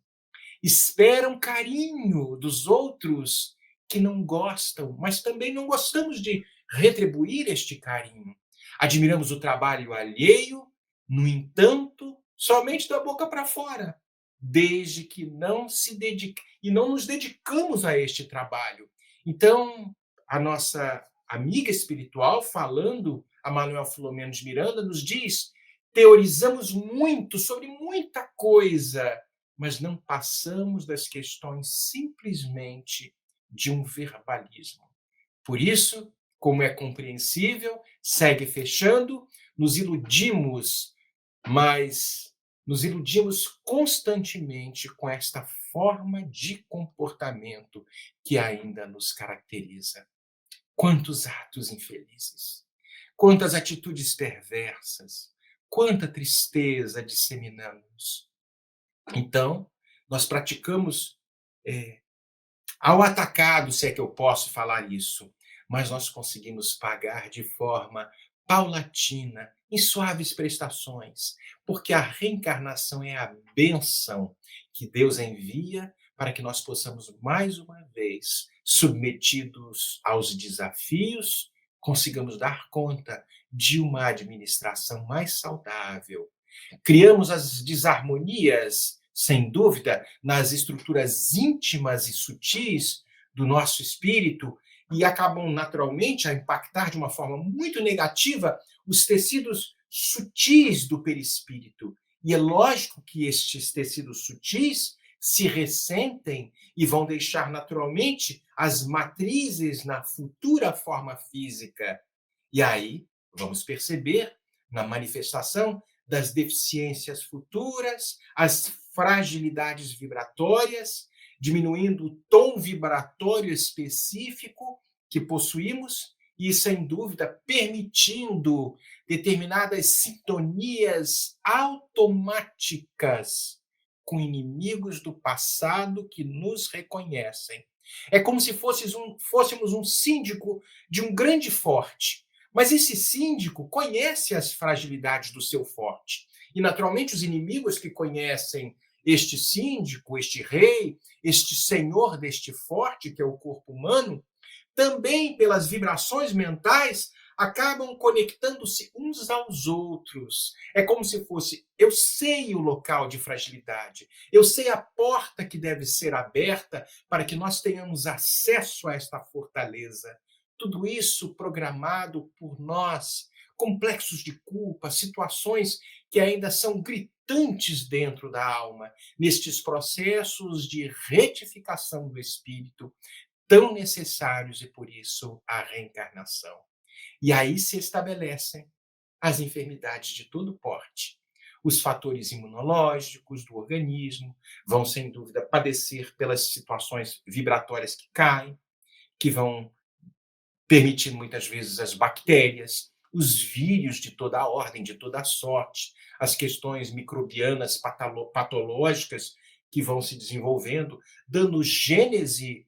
Esperam carinho dos outros que não gostam, mas também não gostamos de retribuir este carinho. Admiramos o trabalho alheio, no entanto, somente da boca para fora, desde que não se dedique e não nos dedicamos a este trabalho. Então, a nossa amiga espiritual, falando a Manuel Filomeno de Miranda, nos diz: teorizamos muito sobre muita coisa, mas não passamos das questões simplesmente de um verbalismo. Por isso, como é compreensível, segue fechando, nos iludimos, mas nos iludimos constantemente com esta forma de comportamento que ainda nos caracteriza. Quantos atos infelizes, quantas atitudes perversas, quanta tristeza disseminamos. Então, nós praticamos ao atacado, se é que eu posso falar isso, mas nós conseguimos pagar de forma paulatina, em suaves prestações, porque a reencarnação é a bênção que Deus envia para que nós possamos, mais uma vez, submetidos aos desafios, consigamos dar conta de uma administração mais saudável. Criamos as desarmonias, sem dúvida, nas estruturas íntimas e sutis do nosso espírito e acabam naturalmente a impactar de uma forma muito negativa os tecidos sutis do perispírito. E é lógico que estes tecidos sutis se ressentem e vão deixar naturalmente as matrizes na futura forma física. E aí vamos perceber na manifestação das deficiências futuras, as fragilidades vibratórias, diminuindo o tom vibratório específico que possuímos e, sem dúvida, permitindo determinadas sintonias automáticas com inimigos do passado que nos reconhecem. É como se fôssemos um síndico de um grande forte, mas esse síndico conhece as fragilidades do seu forte. E, naturalmente, os inimigos que conhecem este síndico, este rei, este senhor deste forte, que é o corpo humano, também pelas vibrações mentais, acabam conectando-se uns aos outros. É como se fosse, eu sei o local de fragilidade, eu sei a porta que deve ser aberta para que nós tenhamos acesso a esta fortaleza. Tudo isso programado por nós, complexos de culpa, situações que ainda são gritantes dentro da alma, nestes processos de retificação do espírito, tão necessários e por isso a reencarnação. E aí se estabelecem as enfermidades de todo porte. Os fatores imunológicos do organismo vão, sem dúvida, padecer pelas situações vibratórias que caem, que vão permitir muitas vezes as bactérias, os vírus de toda a ordem, de toda a sorte, as questões microbianas patológicas que vão se desenvolvendo, dando gênese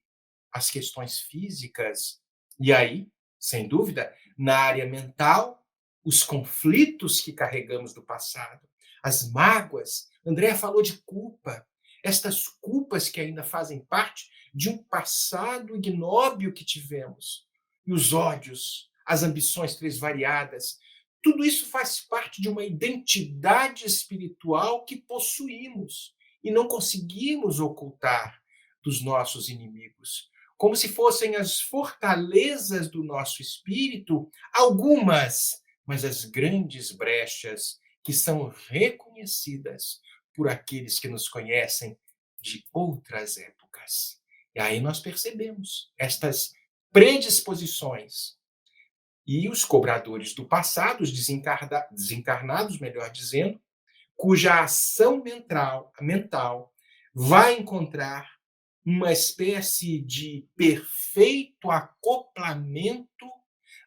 às questões físicas. E aí, sem dúvida, na área mental, os conflitos que carregamos do passado, as mágoas. Andréa falou de culpa, estas culpas que ainda fazem parte de um passado ignóbil que tivemos, e os ódios, as ambições tresvariadas, tudo isso faz parte de uma identidade espiritual que possuímos e não conseguimos ocultar dos nossos inimigos, como se fossem as fortalezas do nosso espírito, algumas, mas as grandes brechas que são reconhecidas por aqueles que nos conhecem de outras épocas. E aí nós percebemos estas predisposições. E os cobradores do passado, os desencarnados, melhor dizendo, cuja ação mental vai encontrar uma espécie de perfeito acoplamento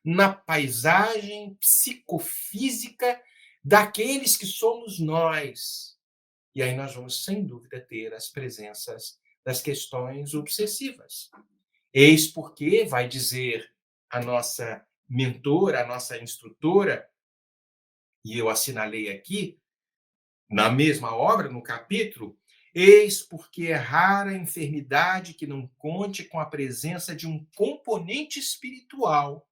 na paisagem psicofísica daqueles que somos nós. E aí nós vamos, sem dúvida, ter as presenças das questões obsessivas. Eis porque, vai dizer a nossa mentora, a nossa instrutora, e eu assinalei aqui, na mesma obra, no capítulo, eis porque é rara a enfermidade que não conte com a presença de um componente espiritual,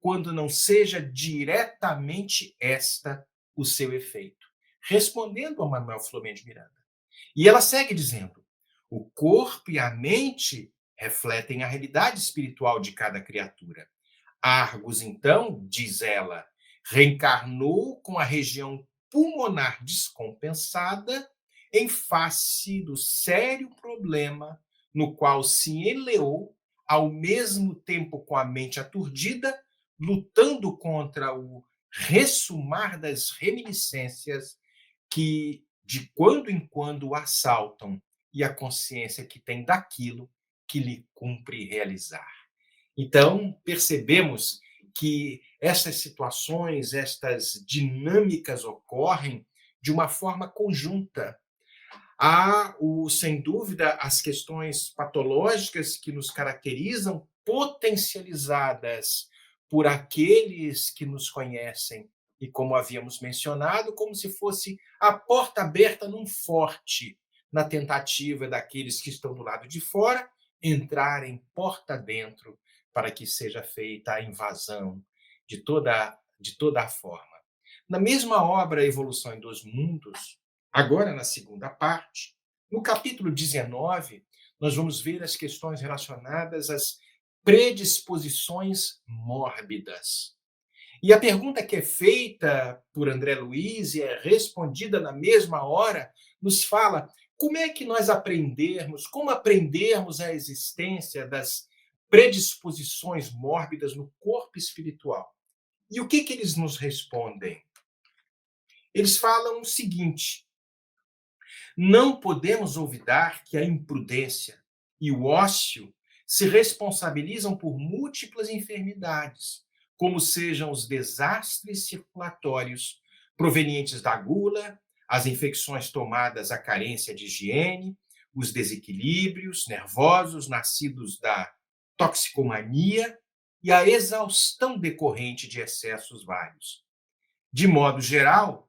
quando não seja diretamente esta o seu efeito. Respondendo a Manuel Flomé de Miranda. E ela segue dizendo: o corpo e a mente refletem a realidade espiritual de cada criatura. Argos, então, diz ela, reencarnou com a região pulmonar descompensada em face do sério problema no qual se enleou, ao mesmo tempo com a mente aturdida, lutando contra o ressumar das reminiscências que de quando em quando o assaltam e a consciência que tem daquilo que lhe cumpre realizar. Então, percebemos que essas situações, estas dinâmicas ocorrem de uma forma conjunta. Há, sem dúvida, as questões patológicas que nos caracterizam, potencializadas por aqueles que nos conhecem, e como havíamos mencionado, como se fosse a porta aberta num forte, na tentativa daqueles que estão do lado de fora entrarem porta dentro para que seja feita a invasão de toda a forma. Na mesma obra Evolução em Dois Mundos, agora na segunda parte, no capítulo 19, nós vamos ver as questões relacionadas às predisposições mórbidas. E a pergunta que é feita por André Luiz e é respondida na mesma hora, nos fala como é que nós como aprendermos a existência das predisposições mórbidas no corpo espiritual. E o que eles nos respondem? Eles falam o seguinte: não podemos olvidar que a imprudência e o ócio se responsabilizam por múltiplas enfermidades, como sejam os desastres circulatórios provenientes da gula, as infecções tomadas à carência de higiene, os desequilíbrios nervosos nascidos da toxicomania e a exaustão decorrente de excessos vários. De modo geral,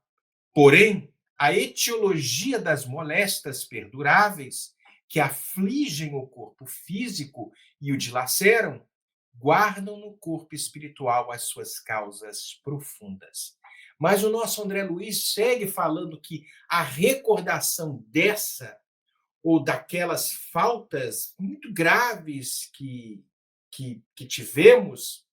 porém, a etiologia das moléstias perduráveis que afligem o corpo físico e o dilaceram, guardam no corpo espiritual as suas causas profundas. Mas o nosso André Luiz segue falando que a recordação dessa ou daquelas faltas muito graves que tivemos,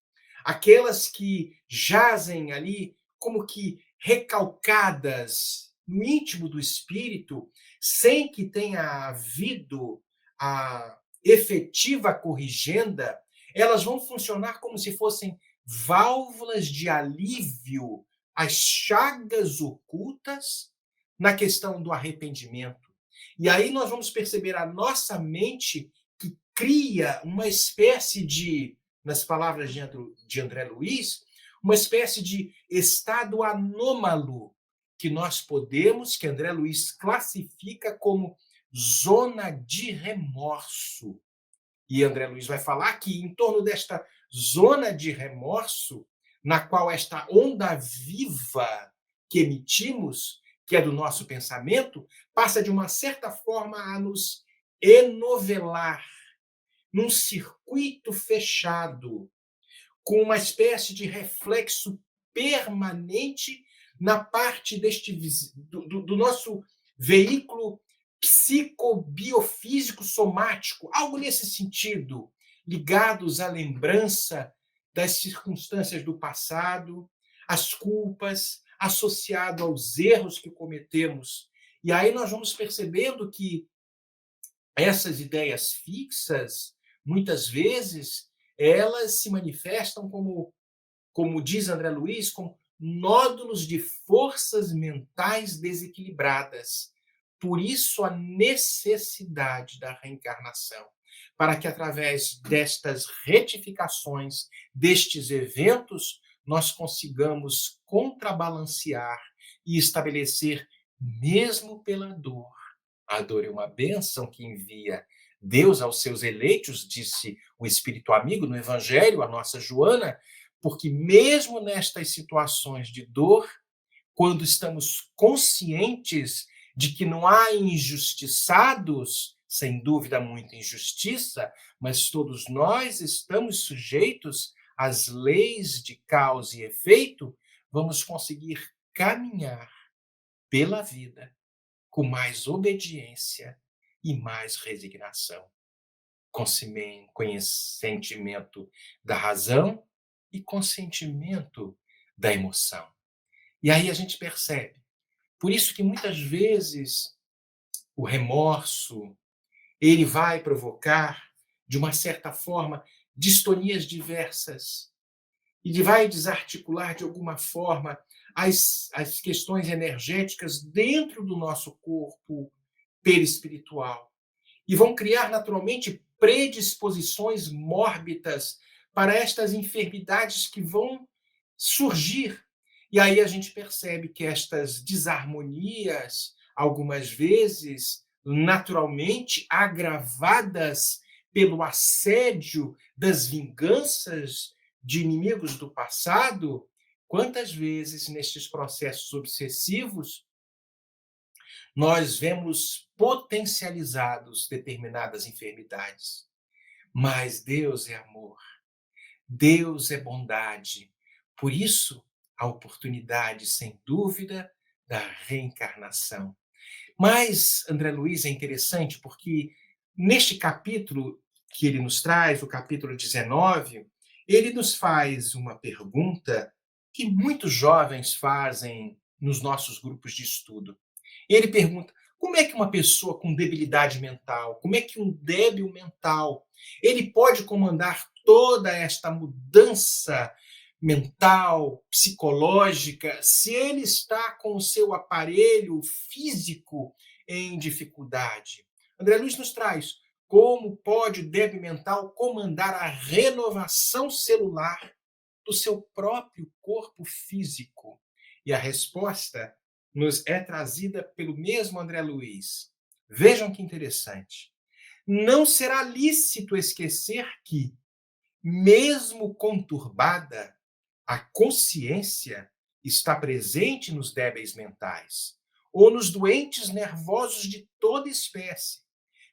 aquelas que jazem ali como que recalcadas no íntimo do espírito, sem que tenha havido a efetiva corrigenda, elas vão funcionar como se fossem válvulas de alívio às chagas ocultas na questão do arrependimento. E aí nós vamos perceber a nossa mente que cria uma espécie de, nas palavras de André Luiz, uma espécie de estado anômalo que nós podemos, que André Luiz classifica como zona de remorso. E André Luiz vai falar que em torno desta zona de remorso, na qual esta onda viva que emitimos, que é do nosso pensamento, passa de uma certa forma a nos enovelar num circuito fechado, com uma espécie de reflexo permanente na parte do nosso veículo psicobiofísico somático, algo nesse sentido, ligados à lembrança das circunstâncias do passado, às culpas, associado aos erros que cometemos. E aí nós vamos percebendo que essas ideias fixas, muitas vezes, elas se manifestam como diz André Luiz, como nódulos de forças mentais desequilibradas. Por isso, a necessidade da reencarnação, para que, através destas retificações, destes eventos, nós consigamos contrabalancear e estabelecer, mesmo pela dor. A dor é uma bênção que envia Deus aos seus eleitos, disse o Espírito Amigo no Evangelho, a nossa Joana, porque mesmo nestas situações de dor, quando estamos conscientes de que não há injustiçados, sem dúvida muita injustiça, mas todos nós estamos sujeitos às leis de causa e efeito, vamos conseguir caminhar pela vida com mais obediência e mais resignação, com consentimento da razão e consentimento da emoção. E aí a gente percebe. Por isso que muitas vezes o remorso, ele vai provocar, de uma certa forma, distonias diversas e vai desarticular de alguma forma as questões energéticas dentro do nosso corpo perispiritual e vão criar naturalmente predisposições mórbidas para estas enfermidades que vão surgir. E aí a gente percebe que estas desarmonias, algumas vezes, naturalmente agravadas pelo assédio das vinganças de inimigos do passado, quantas vezes nestes processos obsessivos nós vemos potencializados determinadas enfermidades. Mas Deus é amor, Deus é bondade. Por isso, a oportunidade, sem dúvida, da reencarnação. Mas, André Luiz, é interessante porque neste capítulo que ele nos traz, o capítulo 19, ele nos faz uma pergunta que muitos jovens fazem nos nossos grupos de estudo. Ele pergunta: como é que uma pessoa com debilidade mental, como é que um débil mental, ele pode comandar toda esta mudança mental, psicológica, se ele está com o seu aparelho físico em dificuldade? André Luiz nos traz como pode o débil mental comandar a renovação celular do seu próprio corpo físico. E a resposta nos é trazida pelo mesmo André Luiz. Vejam que interessante. Não será lícito esquecer que, mesmo conturbada, a consciência está presente nos débeis mentais, ou nos doentes nervosos de toda espécie,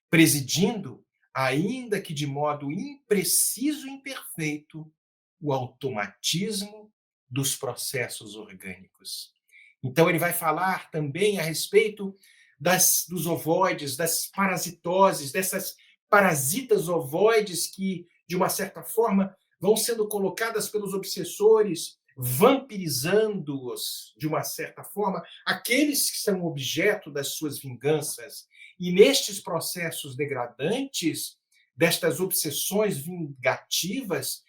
presidindo, ainda que de modo impreciso e imperfeito, o automatismo dos processos orgânicos. Então, ele vai falar também a respeito dos ovoides, das parasitoses, dessas parasitas ovoides que, de uma certa forma, vão sendo colocadas pelos obsessores, vampirizando-os, de uma certa forma, aqueles que são objeto das suas vinganças. E nestes processos degradantes, destas obsessões vingativas,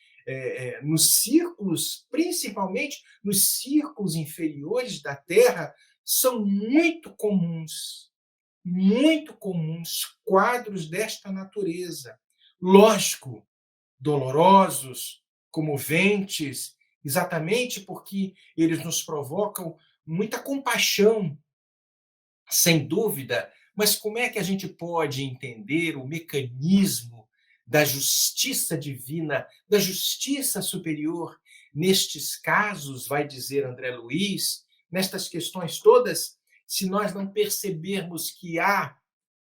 nos círculos, principalmente nos círculos inferiores da Terra, são muito comuns quadros desta natureza. Lógico, dolorosos, comoventes, exatamente porque eles nos provocam muita compaixão, sem dúvida, mas como é que a gente pode entender o mecanismo da justiça divina, da justiça superior nestes casos, vai dizer André Luiz, nestas questões todas, se nós não percebermos que há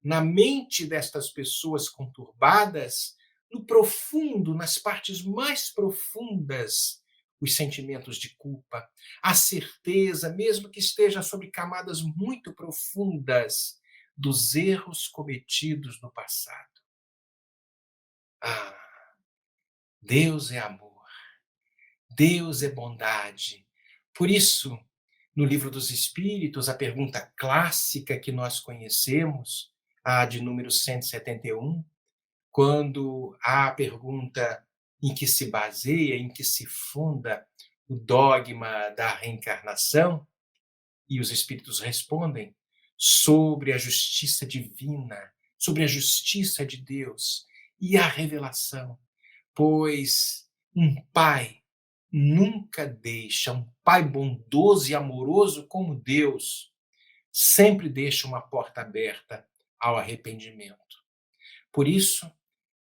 na mente destas pessoas conturbadas, no profundo, nas partes mais profundas, os sentimentos de culpa, a certeza, mesmo que esteja sob camadas muito profundas, dos erros cometidos no passado. Ah, Deus é amor, Deus é bondade. Por isso, no Livro dos Espíritos, a pergunta clássica que nós conhecemos, a de número 171, quando há a pergunta em que se baseia, em que se funda o dogma da reencarnação, e os espíritos respondem sobre a justiça divina, sobre a justiça de Deus e a revelação, pois um pai nunca deixa, um pai bondoso e amoroso como Deus, sempre deixa uma porta aberta ao arrependimento. Por isso,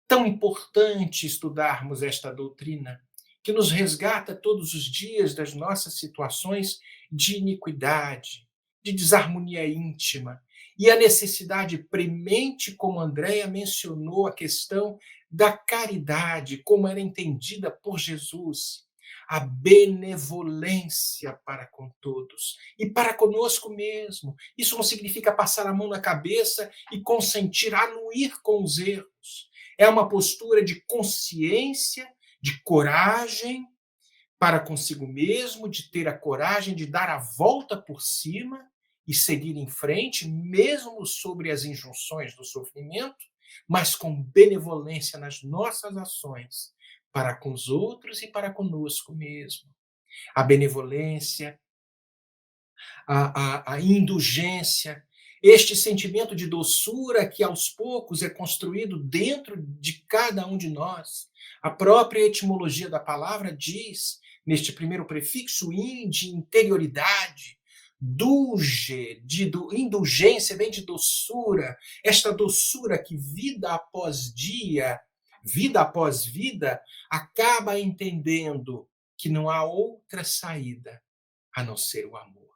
tão importante estudarmos esta doutrina, que nos resgata todos os dias das nossas situações de iniquidade, de desarmonia íntima, e a necessidade premente, como Andréia mencionou, a questão da caridade, como era entendida por Jesus, a benevolência para com todos e para conosco mesmo. Isso não significa passar a mão na cabeça e consentir anuir com os erros. É uma postura de consciência, de coragem para consigo mesmo, de ter a coragem de dar a volta por cima e seguir em frente, mesmo sobre as injunções do sofrimento, mas com benevolência nas nossas ações, para com os outros e para conosco mesmo. A benevolência, a indulgência, este sentimento de doçura que aos poucos é construído dentro de cada um de nós. A própria etimologia da palavra diz, neste primeiro prefixo in, de interioridade, dulge, indulgência vem de doçura, esta doçura que vida após dia, vida após vida, acaba entendendo que não há outra saída a não ser o amor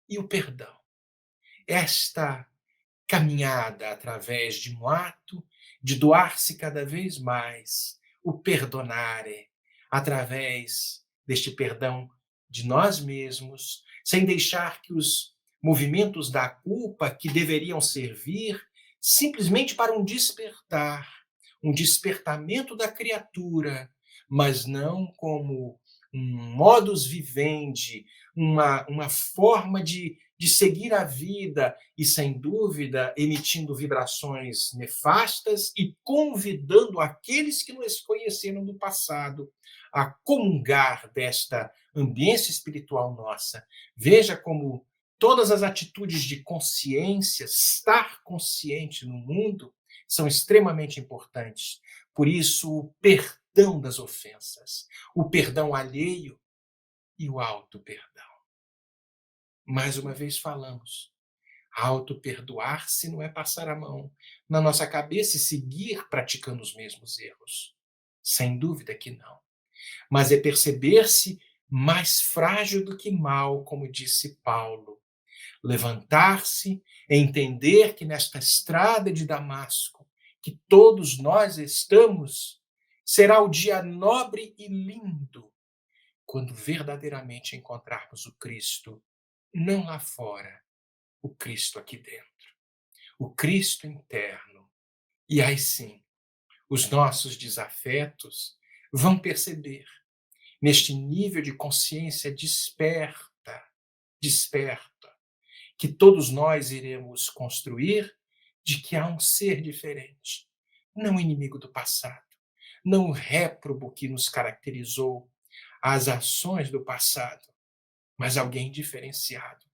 e o perdão. Esta caminhada através de um ato de doar-se cada vez mais, o perdonare, através deste perdão de nós mesmos, sem deixar que os movimentos da culpa que deveriam servir simplesmente para um despertamento da criatura, mas não como um modus vivendi, uma forma de seguir a vida e, sem dúvida, emitindo vibrações nefastas e convidando aqueles que nos conheceram do passado a comungar desta ambiência espiritual nossa. Veja como todas as atitudes de consciência, estar consciente no mundo, são extremamente importantes. Por isso, o perdão das ofensas, o perdão alheio e o auto-perdão. Mais uma vez falamos, auto-perdoar-se não é passar a mão na nossa cabeça e seguir praticando os mesmos erros. Sem dúvida que não. Mas é perceber-se mais frágil do que mal, como disse Paulo. levantar-se, entender que nesta estrada de Damasco, que todos nós estamos, será o dia nobre e lindo, quando verdadeiramente encontrarmos o Cristo, não lá fora, o Cristo aqui dentro, o Cristo interno. E aí sim, os nossos desafetos vão perceber, neste nível de consciência desperta, que todos nós iremos construir, de que há um ser diferente, não inimigo do passado, não o réprobo que nos caracterizou, as ações do passado, mas alguém diferenciado,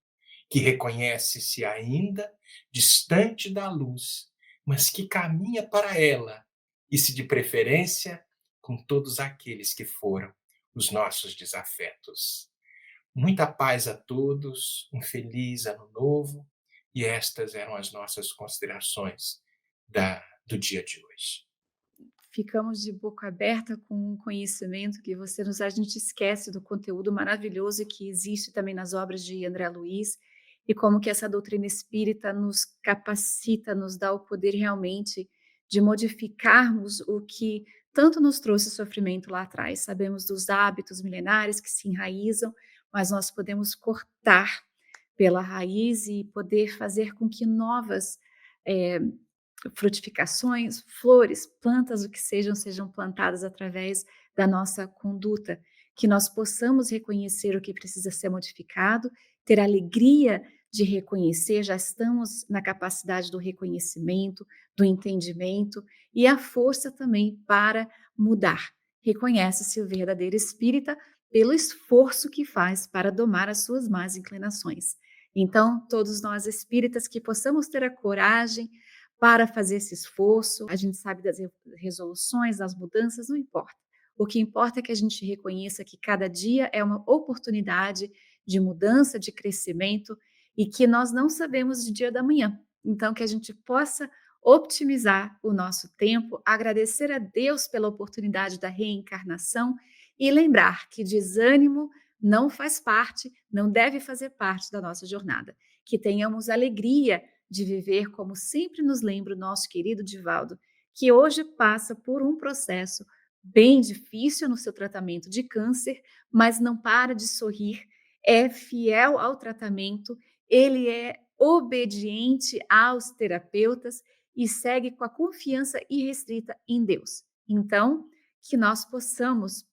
que reconhece-se ainda distante da luz, mas que caminha para ela, e se de preferência com todos aqueles que foram os nossos desafetos. Muita paz a todos, um feliz ano novo, e estas eram as nossas considerações do dia de hoje. Ficamos de boca aberta com o conhecimento que você nos dá. A gente esquece do conteúdo maravilhoso que existe também nas obras de André Luiz e como que essa doutrina espírita nos capacita, nos dá o poder realmente de modificarmos o que tanto nos trouxe sofrimento lá atrás. Sabemos dos hábitos milenares que se enraizam, mas nós podemos cortar pela raiz e poder fazer com que novas eh, frutificações, flores, plantas, o que sejam plantadas através da nossa conduta, que nós possamos reconhecer o que precisa ser modificado, ter a alegria de reconhecer, já estamos na capacidade do reconhecimento, do entendimento e a força também para mudar. Reconhece-se o verdadeiro espírita pelo esforço que faz para domar as suas más inclinações. Então, todos nós espíritas que possamos ter a coragem para fazer esse esforço. A gente sabe das resoluções, das mudanças, não importa. O que importa é que a gente reconheça que cada dia é uma oportunidade de mudança, de crescimento e que nós não sabemos de dia da manhã. Então, que a gente possa optimizar o nosso tempo, agradecer a Deus pela oportunidade da reencarnação e lembrar que desânimo não faz parte, não deve fazer parte da nossa jornada. Que tenhamos alegria de viver, como sempre nos lembra o nosso querido Divaldo, que hoje passa por um processo bem difícil no seu tratamento de câncer, mas não para de sorrir, é fiel ao tratamento, ele é obediente aos terapeutas e segue com a confiança irrestrita em Deus. Então, que nós possamos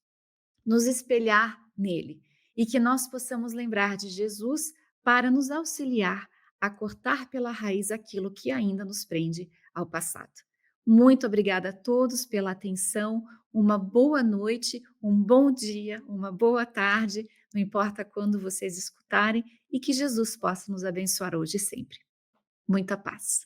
nos espelhar nele e que nós possamos lembrar de Jesus para nos auxiliar a cortar pela raiz aquilo que ainda nos prende ao passado. Muito obrigada a todos pela atenção, uma boa noite, um bom dia, uma boa tarde, não importa quando vocês escutarem, e que Jesus possa nos abençoar hoje e sempre. Muita paz.